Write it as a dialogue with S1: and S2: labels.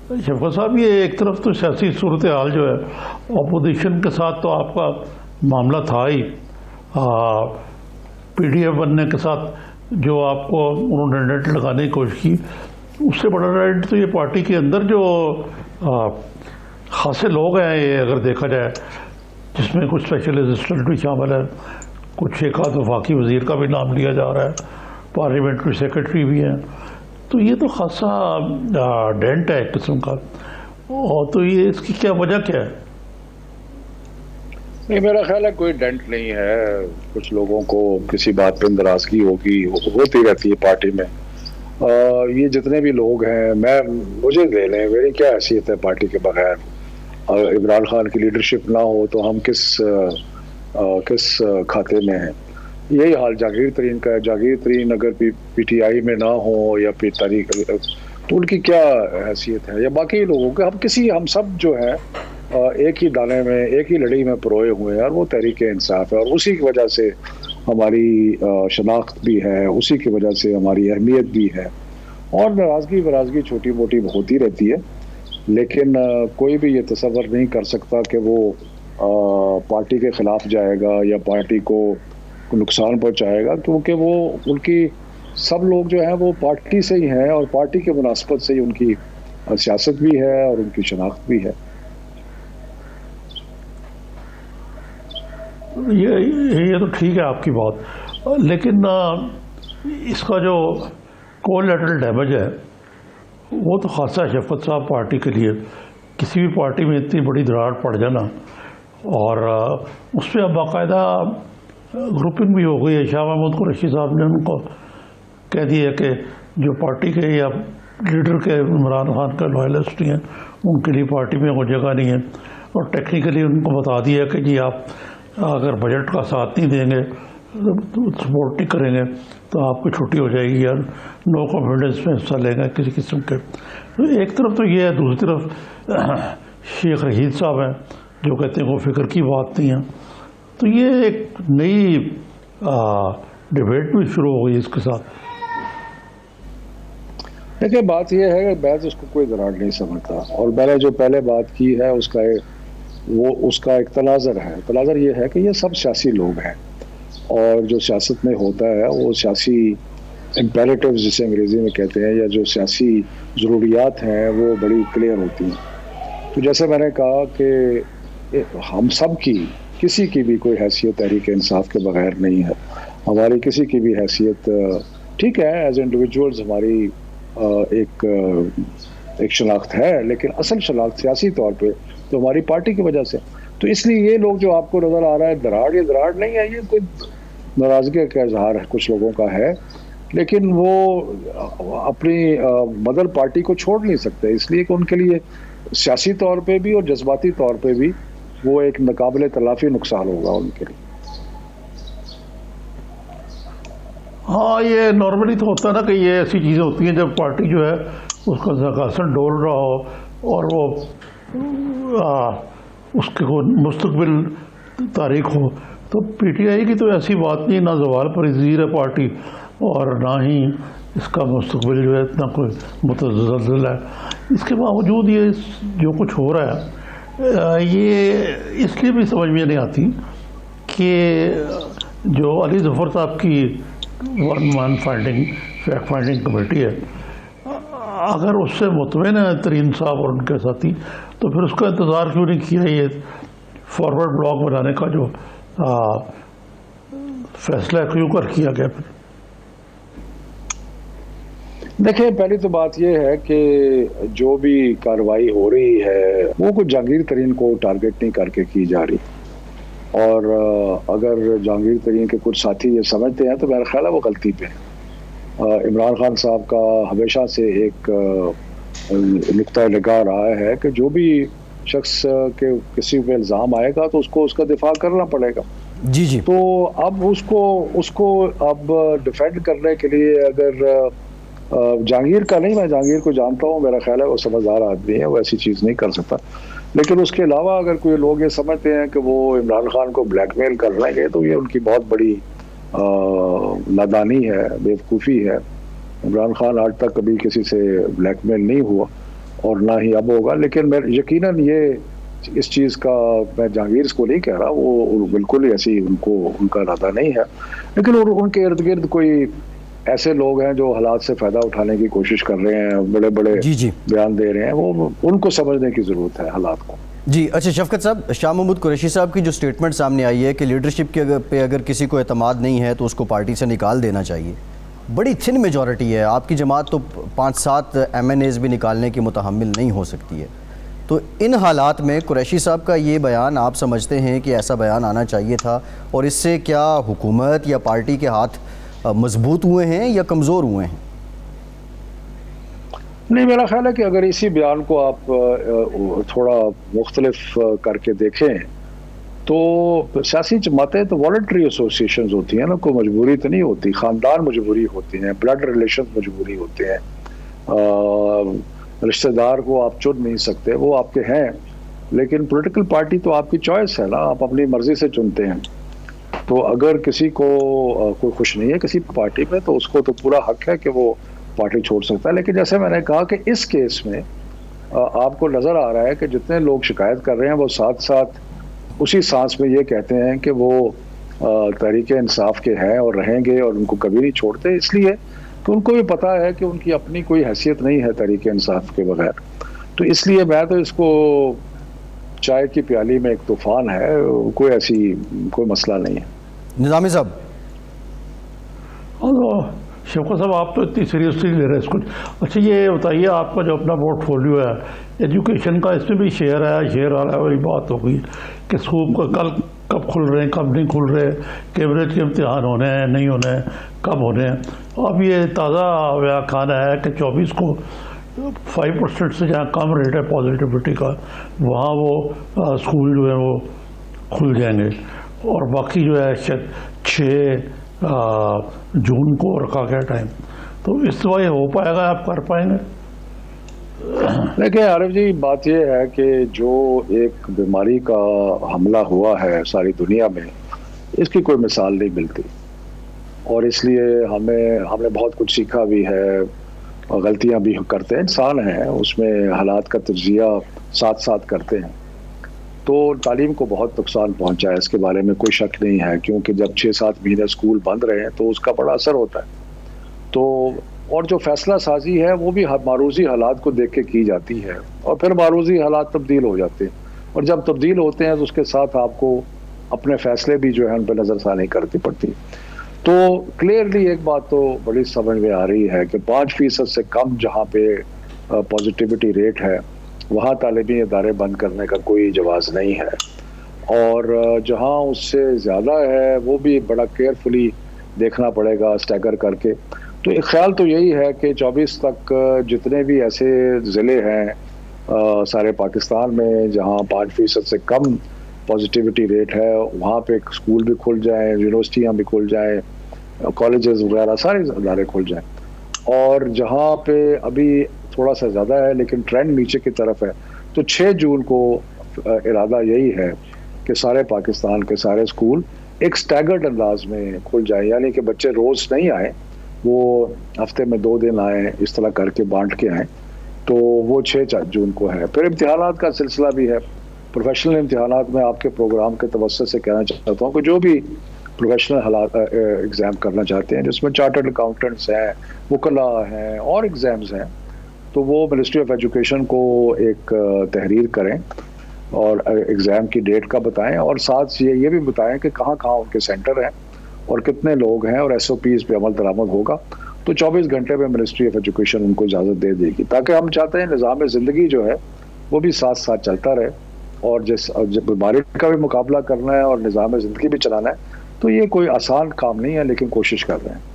S1: شفقت صاحب، یہ ایک طرف تو سیاسی صورتحال جو ہے اپوزیشن کے ساتھ تو آپ کا معاملہ تھا ہی، پی ڈی ایف بننے کے ساتھ جو آپ کو انہوں نے نیٹ لگانے کی کوشش کی، اس سے بڑا ریٹ تو یہ پارٹی کے اندر جو خاصے لوگ ہیں، یہ اگر دیکھا جائے جس میں کچھ اسپیشل اسسٹنٹ بھی شامل ہے، کچھ ایک آدھ وفاقی وزیر کا بھی نام لیا جا رہا ہے، پارلیمنٹری سیکرٹری بھی ہیں، تو یہ تو خاصا ڈینٹ ہے ایک قسم کا. اور تو یہ اس کی کیا وجہ کیا ہے؟
S2: نہیں، میرا خیال ہے کوئی ڈینٹ نہیں ہے. کچھ لوگوں کو کسی بات پہ ناراضگی ہوتی رہتی ہے پارٹی میں. یہ جتنے بھی لوگ ہیں، مجھے لے لیں، میری کیا حیثیت ہے پارٹی کے بغیر. عمران خان کی لیڈرشپ نہ ہو تو ہم کس کھاتے میں ہیں. یہی حال جہانگیر ترین کا ہے. جہانگیر ترین اگر پی ٹی آئی میں نہ ہو یا پھر تاریخ، تو ان کی کیا حیثیت ہے، یا باقی لوگوں کے. ہم سب جو ہے ایک ہی دانے میں، ایک ہی لڑی میں پروئے ہوئے ہیں، اور وہ تحریک انصاف ہے. اور اسی کی وجہ سے ہماری شناخت بھی ہے، اسی کی وجہ سے ہماری اہمیت بھی ہے. اور ناراضگی چھوٹی موٹی ہوتی رہتی ہے، لیکن کوئی بھی یہ تصور نہیں کر سکتا کہ وہ پارٹی کے خلاف جائے گا یا پارٹی کو نقصان پہنچائے گا، کیونکہ وہ ان کی سب لوگ جو ہیں وہ پارٹی سے ہی ہیں، اور پارٹی کے مناسبت سے ہی ان کی سیاست بھی ہے اور ان کی شناخت بھی ہے.
S1: یہ تو ٹھیک ہے آپ کی بات، لیکن اس کا جو کولیٹرل ڈیمیج ہے وہ تو خاصا ہے شفقت صاحب پارٹی کے لیے. کسی بھی پارٹی میں اتنی بڑی دراڑ پڑ جانا، اور اس پہ اب باقاعدہ گروپنگ بھی ہو گئی ہے. شاہ محمود قریشی صاحب نے ان کو کہہ دیا کہ جو پارٹی کے یا لیڈر کے عمران خان کے لوائلسٹ ہیں ان کے لیے پارٹی میں کوئی جگہ نہیں ہے. اور ٹیکنیکلی ان کو بتا دیا کہ جی آپ اگر بجٹ کا ساتھ نہیں دیں گے، سپورٹ نہیں کریں گے، تو آپ کی چھٹی ہو جائے گی، یا نو کانفیڈنس میں حصہ لیں گے کسی قسم کے. ایک طرف تو یہ ہے، دوسری طرف شیخ رشید صاحب ہیں جو کہتے ہیں کوئی فکر کی بات نہیں ہے. تو یہ ایک نئی ڈیبیٹ بھی شروع ہو گئی اس کے ساتھ.
S2: دیکھیں، بات یہ ہے کہ بحث اس کو کوئی دراڑ نہیں سمجھتا. اور میں نے جو پہلے بات کی ہے اس کا ایک تناظر ہے. تناظر یہ ہے کہ یہ سب سیاسی لوگ ہیں، اور جو سیاست میں ہوتا ہے وہ سیاسی امپیریٹیوز جسے انگریزی میں کہتے ہیں، یا جو سیاسی ضروریات ہیں وہ بڑی کلیئر ہوتی ہیں. تو جیسے میں نے کہا کہ ہم سب کی، کسی کی بھی کوئی حیثیت تحریک انصاف کے بغیر نہیں ہے. ہماری کسی کی بھی حیثیت ٹھیک ہے، ایز انڈیویجولز ہماری ایک شناخت ہے، لیکن اصل شناخت سیاسی طور پہ تو ہماری پارٹی کی وجہ سے. تو اس لیے یہ لوگ جو آپ کو نظر آ رہا ہے دراڑ، یہ دراڑ نہیں ہے، یہ کوئی ناراضگی کا اظہار کچھ لوگوں کا ہے، لیکن وہ اپنی مدر پارٹی کو چھوڑ نہیں سکتے، اس لیے کہ ان کے لیے سیاسی طور پہ بھی اور جذباتی طور پہ بھی وہ ایک ناقابل تلافی نقصان ہوگا ان کے لیے.
S1: ہاں، یہ نارملی تو ہوتا ہے نا کہ یہ ایسی چیزیں ہوتی ہیں جب پارٹی جو ہے اس کا ذکاسن ڈول رہا ہو اور وہ اس کے مستقبل تاریخ ہو. تو پی ٹی آئی کی تو ایسی بات نہیں، نہ زوال پذیر ہے پارٹی، اور نہ ہی اس کا مستقبل جو ہے اتنا کوئی متزلزل ہے. اس کے باوجود یہ جو کچھ ہو رہا ہے، یہ اس لیے بھی سمجھ میں نہیں آتی کہ جو علی ظفر صاحب کی ون مان فیکٹ فائنڈنگ کمیٹی ہے، اگر اس سے مطمئن ہے ترین صاحب اور ان کے ساتھی، تو پھر اس کا انتظار کیوں نہیں کیا یہ فارورڈ بلاک بنانے کا جو فیصلہ کیوں کر کیا گیا؟ پھر
S2: دیکھیں، پہلی تو بات یہ ہے کہ جو بھی کارروائی ہو رہی ہے وہ کوئی جہانگیر ترین کو ٹارگٹ نہیں کر کے کی جا رہی. اور اگر جہانگیر ترین کے کچھ ساتھی یہ سمجھتے ہیں تو میرا خیال ہے وہ غلطی پہ ہے. عمران خان صاحب کا ہمیشہ سے ایک نقطہ نگاہ رہا ہے کہ جو بھی شخص کے کسی پہ الزام آئے گا تو اس کو اس کا دفاع کرنا پڑے گا.
S3: جی.
S2: تو اب اس کو اب ڈیفینڈ کرنے کے لیے اگر جہانگیر کا نہیں، میں جہانگیر کو جانتا ہوں، میرا خیال ہے وہ سمجھدار آدمی ہے، وہ ایسی چیز نہیں کر سکتا. لیکن اس کے علاوہ اگر کوئی لوگ یہ سمجھتے ہیں کہ وہ عمران خان کو بلیک میل کر رہے ہیں تو یہ ان کی بہت بڑی نادانی ہے، بیوقوفی ہے. عمران خان آج تک کبھی کسی سے بلیک میل نہیں ہوا. اور نہ ہی اب ہوگا. لیکن میں یقیناً یہ اس چیز کا میں جہانگیر کو نہیں کہہ رہا, وہ بالکل ہی ایسی ان کا ارادہ نہیں ہے, لیکن ان کے ارد گرد کوئی ایسے لوگ ہیں جو حالات سے فائدہ اٹھانے کی کوشش کر رہے ہیں, بڑے بڑے بیان دے رہے ہیں, وہ ان کو سمجھنے کی ضرورت ہے حالات کو.
S3: جی اچھا شفقت صاحب, شاہ محمود قریشی صاحب کی جو سٹیٹمنٹ سامنے آئی ہے کہ لیڈرشپ کے پہ اگر کسی کو اعتماد نہیں ہے تو اس کو پارٹی سے نکال دینا چاہیے, بڑی تھن میجورٹی ہے, آپ کی جماعت تو 5-7 MNAs بھی نکالنے کی متحمل نہیں ہو سکتی ہے, تو ان حالات میں قریشی صاحب کا یہ بیان آپ سمجھتے ہیں کہ ایسا بیان آنا چاہیے تھا, اور اس سے کیا حکومت یا پارٹی کے ہاتھ مضبوط ہوئے ہیں یا کمزور ہوئے ہیں؟
S2: نہیں, میرا خیال ہے کہ اگر اسی بیان کو آپ تھوڑا مختلف کر کے دیکھیں تو سیاسی جماعتیں تو والنٹری ایسوسیشنز ہوتی ہیں نا, کوئی مجبوری تو نہیں ہوتی, خاندان مجبوری ہوتی ہیں, بلڈ ریلیشن مجبوری ہوتے ہیں, رشتہ دار کو آپ چن نہیں سکتے, وہ آپ کے ہیں, لیکن پولیٹیکل پارٹی تو آپ کی چوائس ہے نا, آپ اپنی مرضی سے چنتے ہیں. تو اگر کسی کو کوئی خوش نہیں ہے کسی پارٹی میں تو اس کو تو پورا حق ہے کہ وہ پارٹی چھوڑ سکتا ہے. لیکن جیسے میں نے کہا کہ اس کیس میں آپ کو نظر آ رہا ہے کہ جتنے لوگ شکایت کر رہے ہیں وہ ساتھ ساتھ اسی سانس میں یہ کہتے ہیں کہ وہ تحریک انصاف کے ہیں اور رہیں گے اور ان کو کبھی نہیں چھوڑتے, اس لیے کہ ان کو بھی پتا ہے کہ ان کی اپنی کوئی حیثیت نہیں ہے تحریک انصاف کے بغیر. تو اس لیے میں تو اس کو چائے کی پیالی میں ایک طوفان ہے, کوئی مسئلہ نہیں ہے.
S3: نظامی صاحب.
S1: شفقت صاحب آپ تو اتنی سیریسلی لے رہے ہیں اس کو. اچھا یہ بتائیے, آپ کا جو اپنا پورٹ فولیو ہے ایجوکیشن کا, اس میں بھی شیئر آ رہا ہے, وہی بات ہو گئی کہ اسکول کا کل کب کھل رہے ہیں کب نہیں کھل رہے, کیمبرج کے امتحان ہونے ہیں نہیں ہونے ہیں, کب ہونے ہیں. اب یہ تازہ بیان آنا ہے کہ 24 کو 5% سے جہاں کم ریٹ ہے پازیٹیوٹی کا, وہاں وہ اسکول جو ہے وہ کھل جائیں گے, اور باقی جو ہے 6 جون کو رکھا گیا ٹائم. تو اس طرح یہ ہو پائے گا, آپ کر پائیں گے؟
S2: دیکھیں عارف جی, بات یہ ہے کہ جو ایک بیماری کا حملہ ہوا ہے ساری دنیا میں, اس کی کوئی مثال نہیں ملتی, اور اس لیے ہم نے بہت کچھ سیکھا بھی ہے, غلطیاں بھی کرتے ہیں, انسان ہیں, اس میں حالات کا تجزیہ ساتھ ساتھ کرتے ہیں. تو تعلیم کو بہت نقصان پہنچا ہے, اس کے بارے میں کوئی شک نہیں ہے, کیونکہ جب 6-7 مہینے اسکول بند رہے ہیں تو اس کا بڑا اثر ہوتا ہے. تو اور جو فیصلہ سازی ہے وہ بھی معروضی حالات کو دیکھ کے کی جاتی ہے, اور پھر معروضی حالات تبدیل ہو جاتے ہیں, اور جب تبدیل ہوتے ہیں تو اس کے ساتھ آپ کو اپنے فیصلے بھی جو ہے ان پہ نظر ثانی کرنی پڑتی. تو کلیئرلی ایک بات تو بڑی سمجھ میں آ رہی ہے کہ 5% سے کم جہاں پہ پازیٹیوٹی ریٹ ہے وہاں تعلیمی ادارے بند کرنے کا کوئی جواز نہیں ہے, اور جہاں اس سے زیادہ ہے وہ بھی بڑا کیئرفلی دیکھنا پڑے گا اسٹیگر کر کے. تو ایک خیال تو یہی ہے کہ 24 تک جتنے بھی ایسے ضلع ہیں سارے پاکستان میں جہاں 5% سے کم پازیٹیوٹی ریٹ ہے, وہاں پہ اسکول بھی کھل جائیں, یونیورسٹیاں بھی کھل جائیں, کالجز وغیرہ سارے ادارے کھل جائیں. اور جہاں پہ ابھی تھوڑا سا زیادہ ہے لیکن ٹرینڈ نیچے کی طرف ہے, تو 6 جون کو ارادہ یہی ہے کہ سارے پاکستان کے سارے اسکول ایک سٹیگرڈ انداز میں کھل جائیں, یعنی کہ بچے روز نہیں آئیں, وہ ہفتے میں 2 دن آئیں, اس طرح کر کے بانٹ کے آئیں. تو وہ 6 جون کو ہے. پھر امتحانات کا سلسلہ بھی ہے, پروفیشنل امتحانات میں آپ کے پروگرام کے توسط سے کہنا چاہتا ہوں کہ جو بھی پروفیشنل ایگزام کرنا چاہتے ہیں جس میں چارٹرڈ اکاؤنٹنٹس ہیں, وکلاء ہیں اور ایگزامز ہیں, تو وہ منسٹری آف ایجوکیشن کو ایک تحریر کریں اور ایگزام کی ڈیٹ کا بتائیں, اور ساتھ یہ بھی بتائیں کہ کہاں کہاں ان کے سینٹر ہیں اور کتنے لوگ ہیں, اور SOPs پہ عمل درآمد ہوگا. تو 24 گھنٹے میں منسٹری آف ایجوکیشن ان کو اجازت دے دے گی, تاکہ ہم چاہتے ہیں نظام زندگی جو ہے وہ بھی ساتھ ساتھ چلتا رہے, اور جب بیماری کا بھی مقابلہ کرنا ہے اور نظام زندگی بھی چلانا ہے, تو یہ کوئی آسان کام نہیں ہے, لیکن کوشش کر رہے ہیں.